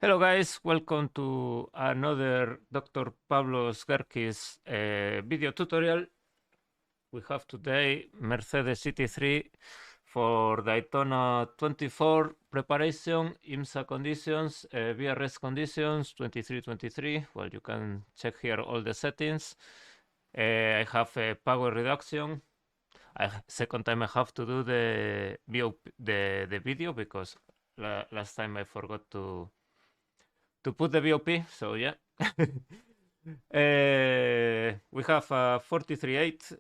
Hello guys, welcome to another Dr. Pablo Sgerkis video tutorial. We have today Mercedes GT3 for Daytona 24 preparation, IMSA conditions, VRS conditions 23-23. Well, you can check here all the settings. I have a power reduction. Second time I have to do the video because last time I forgot to put the VOP, so yeah. We have 43.8.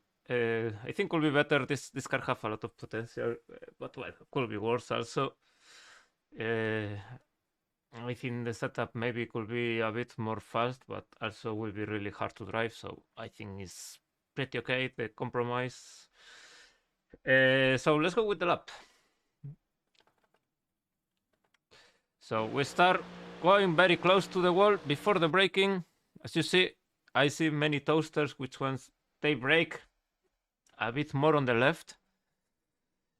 I think could be better. This car have a lot of potential, but well, could be worse also. I think the setup maybe could be a bit more fast, but also will be really hard to drive. So I think it's pretty okay, the compromise. So let's go with the lap. So we start going very close to the wall before the braking. As you see, I see many toasters, which ones they brake a bit more on the left.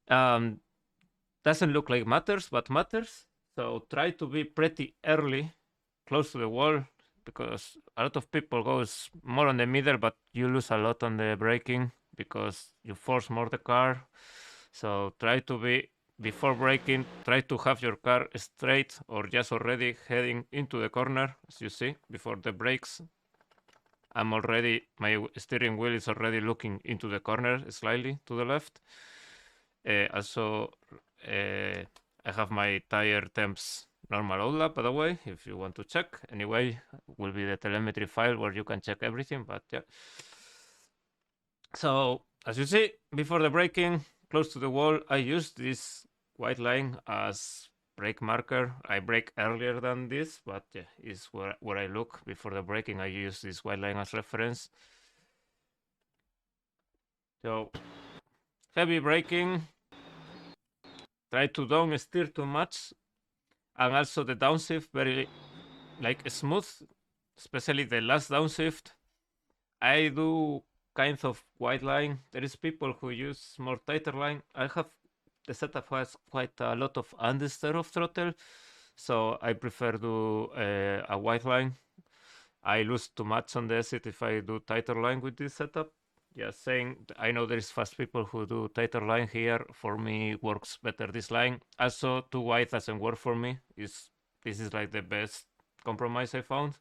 Doesn't look like matters, but matters. So try to be pretty early, close to the wall, because a lot of people goes more on the middle, but you lose a lot on the braking because you force more the car. So try to be before braking, try to have your car straight or just already heading into the corner, as you see, before the brakes. My steering wheel is already looking into the corner slightly to the left. Also, I have my tire temps normal old lap, by the way, if you want to check. Anyway, will be the telemetry file where you can check everything, but yeah. So, as you see, before the braking, close to the wall, I use this white line as brake marker. I brake earlier than this, but yeah, is where I look before the braking. I use this white line as reference. So heavy braking, try to don't steer too much, and also the downshift very like smooth, especially the last downshift. I do kind of white line. There is people who use more tighter line. The setup has quite a lot of understeer of throttle, so I prefer do a white line. I lose too much on the exit if I do tighter line with this setup. Just saying, I know there is fast people who do tighter line here. For me, works better this line. Also, too wide doesn't work for me. This is like the best compromise I found.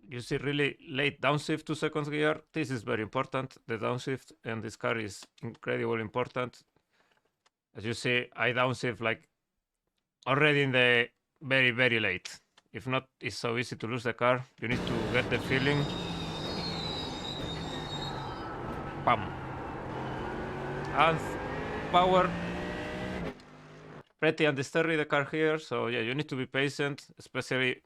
You see really late downshift to second gear. This is very important. The downshift in this car is incredibly important. As you see, I downshift like already in the very, very late. If not, it's so easy to lose the car. You need to get the feeling. Bam. And power. Pretty understeery the car here. So yeah, you need to be patient, especially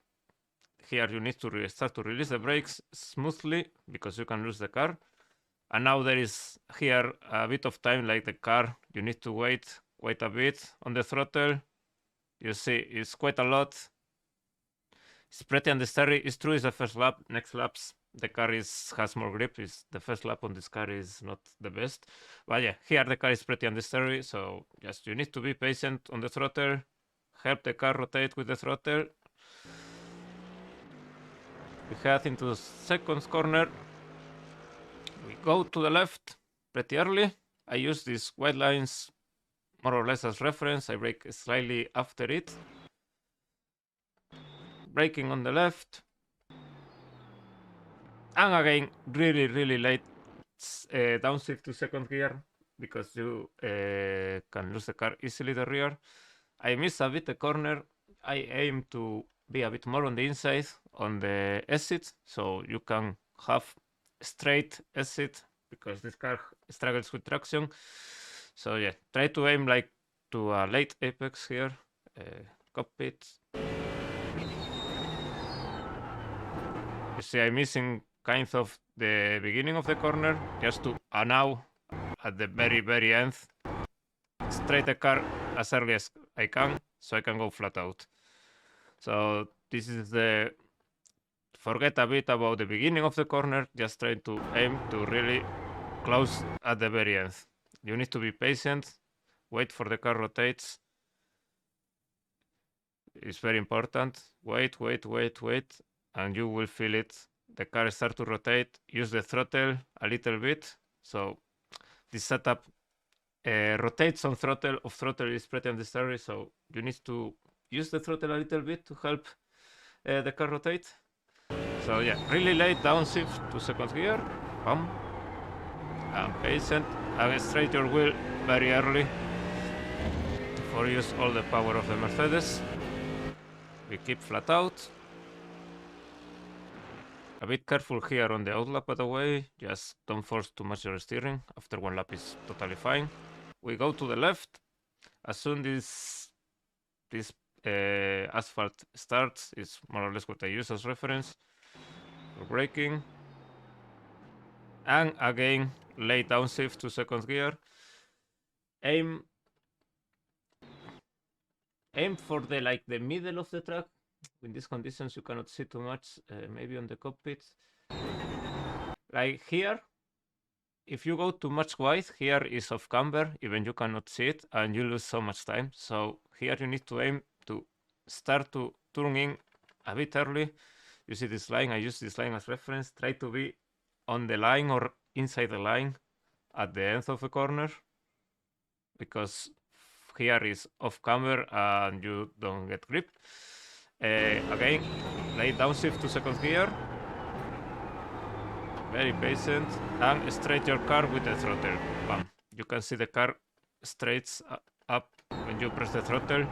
here you need to start to release the brakes smoothly because you can lose the car. And now there is here a bit of time like the car. You need to wait a bit on the throttle. You see, it's quite a lot. It's pretty understeery. It's true, it's the first lap. Next laps, the car has more grip. The first lap on this car is not the best. But yeah, here the car is pretty understeery. So just you need to be patient on the throttle. Help the car rotate with the throttle. We head into the second corner. We go to the left pretty early. I use these white lines more or less as reference. I brake slightly after it. Braking on the left. And again, really, really late downshift to second gear because you can lose the car easily the rear. I miss a bit the corner. I aim to be a bit more on the inside on the exit, so you can have straight exit because this car struggles with traction. So yeah, try to aim like to a late apex here. Cockpit. You see, I'm missing kind of the beginning of the corner just to now at the very, very end. Straight the car as early as I can so I can go flat out. So this is forget a bit about the beginning of the corner, just try to aim to really close at the very end. You need to be patient, wait for the car rotates. It's very important. Wait, and you will feel it. The car start to rotate. Use the throttle a little bit. So this setup rotates on throttle. Off throttle is pretty unnecessary. So you need to use the throttle a little bit to help the car rotate. So yeah, really late downshift to second gear. Bam. And patient. And straight your wheel very early for use all the power of the Mercedes. We keep flat out. A bit careful here on the outlap, by the way. Just don't force too much your steering. After one lap is totally fine. We go to the left. As soon as this asphalt starts, it's more or less what I use as reference for braking. And again, late downshift to second gear. Aim for the middle of the track. In these conditions, you cannot see too much. Maybe on the cockpit. Like here, if you go too much wide, here is off camber, even you cannot see it, and you lose so much time. So here you need to aim to start to turn in a bit early. You see this line, I use this line as reference. Try to be on the line or inside the line at the end of the corner, because here is off camber and you don't get grip. Again, lay downshift to second gear. Very patient, and straight your car with the throttle. Bam. You can see the car straights up when you press the throttle.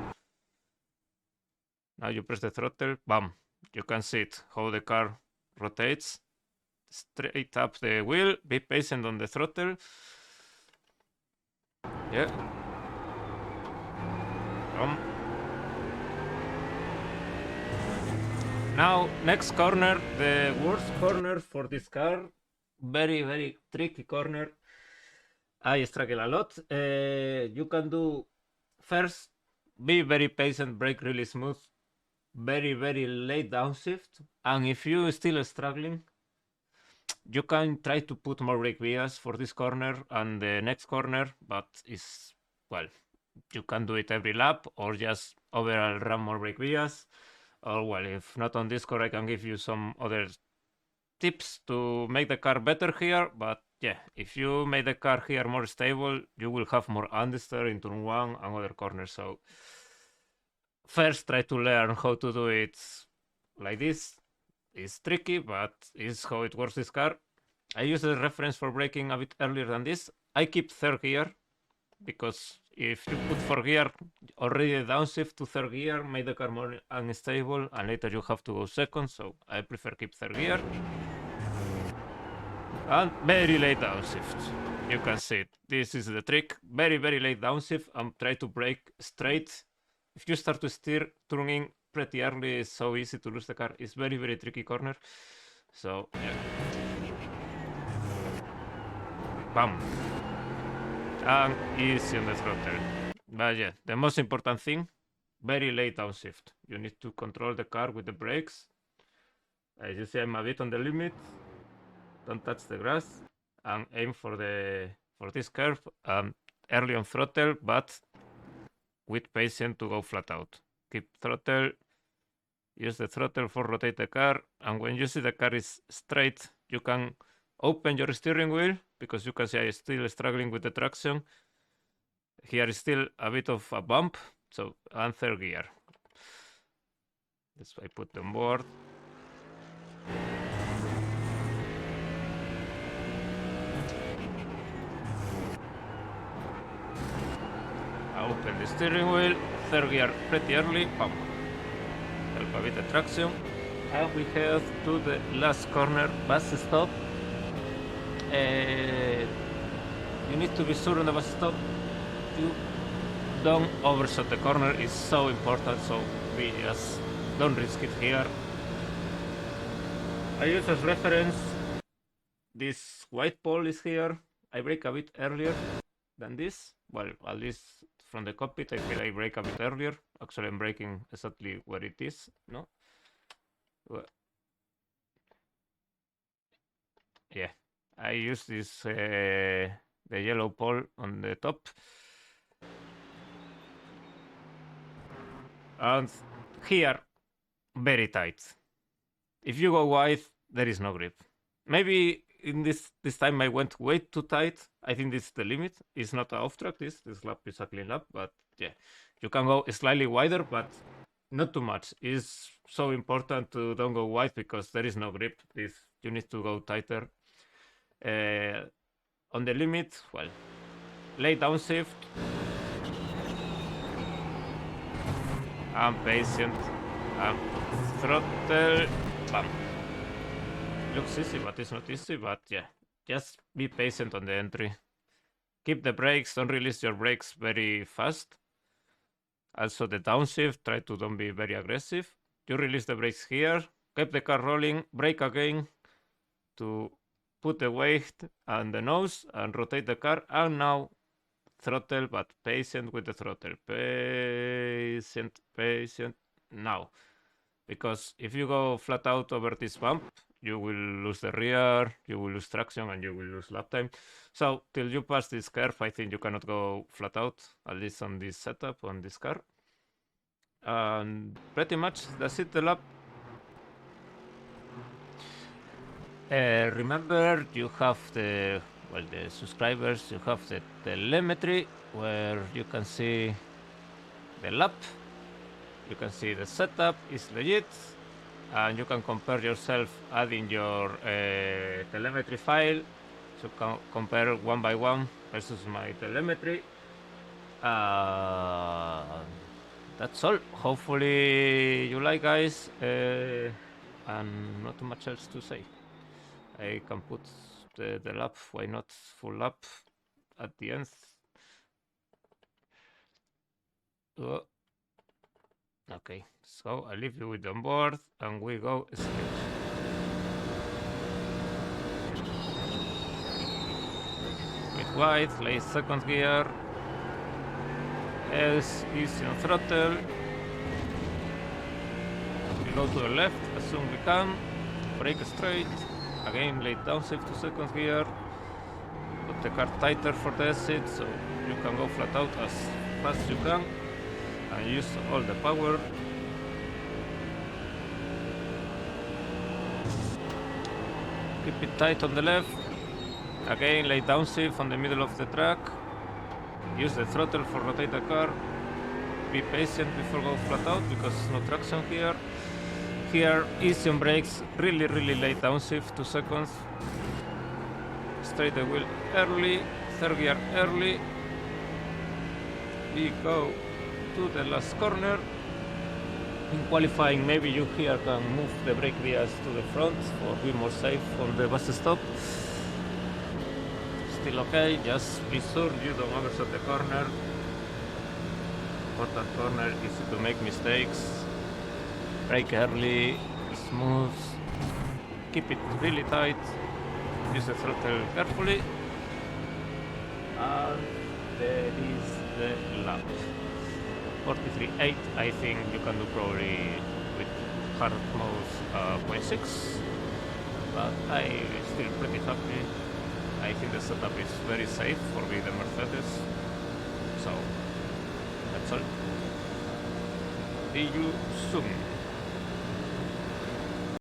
Now you press the throttle, bam. You can see it, how the car rotates. Straight up the wheel, be patient on the throttle. Yeah. Bam. Now, next corner, the worst corner for this car. Very, very tricky corner. I struggle a lot. You can do first, be very patient, brake really smooth, very, very late downshift. And if you still struggling, you can try to put more brake bias for this corner and the next corner, but it's, well, you can do it every lap or just overall run more brake bias. Or, well, if not on Discord, I can give you some other tips to make the car better here. But yeah, if you make the car here more stable, you will have more understeer in turn 1 and other corners. So first, try to learn how to do it like this. It's tricky, but it's how it works this car. I use the reference for braking a bit earlier than this. I keep third gear, because if you put fourth gear, already the downshift to third gear make the car more unstable, and later you have to go second, so I prefer keep third gear. And very late downshift. You can see it. This is the trick. Very, very late downshift and try to brake straight. If you start to steer, turning pretty early, it's so easy to lose the car. It's very, very tricky corner. So, yeah. Bam. And easy on the throttle. But yeah, the most important thing, very late downshift. You need to control the car with the brakes. As you see, I'm a bit on the limit. Don't touch the grass and aim for this curve. Early on throttle, but with patience to go flat out. Keep throttle. Use the throttle for rotate the car. And when you see the car is straight, you can open your steering wheel, because you can see I'm still struggling with the traction. Here is still a bit of a bump, so and third gear. That's why I put on board. I open the steering wheel, third gear pretty early, pump. Help a bit the traction. And we head to the last corner, bus stop. You need to be sure on the bus stop you don't overshot the corner. Is so important, so we just don't risk it here. I use as reference this white pole is here. I brake a bit earlier than this. Well, at least from the cockpit I feel I brake a bit earlier. Actually I'm braking exactly where it is, no? Well, yeah, I use this the yellow pole on the top. And Here, very tight. If you go wide, there is no grip. Maybe in this time I went way too tight. I think this is the limit. It's not an off track. This lap is a clean lap, but yeah, you can go slightly wider, but not too much. It's so important to don't go wide because there is no grip. You need to go tighter. On the limit, well, lay downshift. I'm patient. Throttle. Bam. Looks easy, but it's not easy. But yeah, just be patient on the entry. Keep the brakes. Don't release your brakes very fast. Also the downshift. Try to don't be very aggressive. You release the brakes here. Keep the car rolling. Brake again to put the weight on the nose and rotate the car. And now throttle, but patient with the throttle. Patient. Now. Because if you go flat out over this bump, you will lose the rear, you will lose traction, and you will lose lap time. So till you pass this curve, I think you cannot go flat out, at least on this setup, on this car. And pretty much that's it, the lap. Remember, you have the subscribers, you have the telemetry where you can see the lap. You can see the setup is legit, and you can compare yourself adding your telemetry file. So compare one by one versus my telemetry. That's all. Hopefully you like, guys, and not too much else to say. I can put the lap, why not full lap at the end. Okay, so I leave you with the onboard and we go straight. With wide, lay second gear. S easy on throttle. We go to the left as soon as we can. Brake straight. Again, lay downshift to second gear. Put the car tighter for the exit so you can go flat out as fast as you can. And use all the power. Keep it tight on the left. Again, lay downshift on the middle of the track. Use the throttle for rotate the car. Be patient before go flat out because no traction here. Here, easy on brakes. Really lay downshift 2 seconds. Straight the wheel early. Third gear early. We go to the last corner. In qualifying, maybe you here can move the brake vias to the front for be more safe on the bus stop. Still okay, just be sure you don't overshot the corner. Important corner, easy to make mistakes. Brake early, smooth. Keep it really tight. Use the throttle carefully. And there is the lap. 43.8, I think you can do probably with hard mode 0.6, but I'm still pretty happy. I think the setup is very safe for the Mercedes, so that's all. See you soon.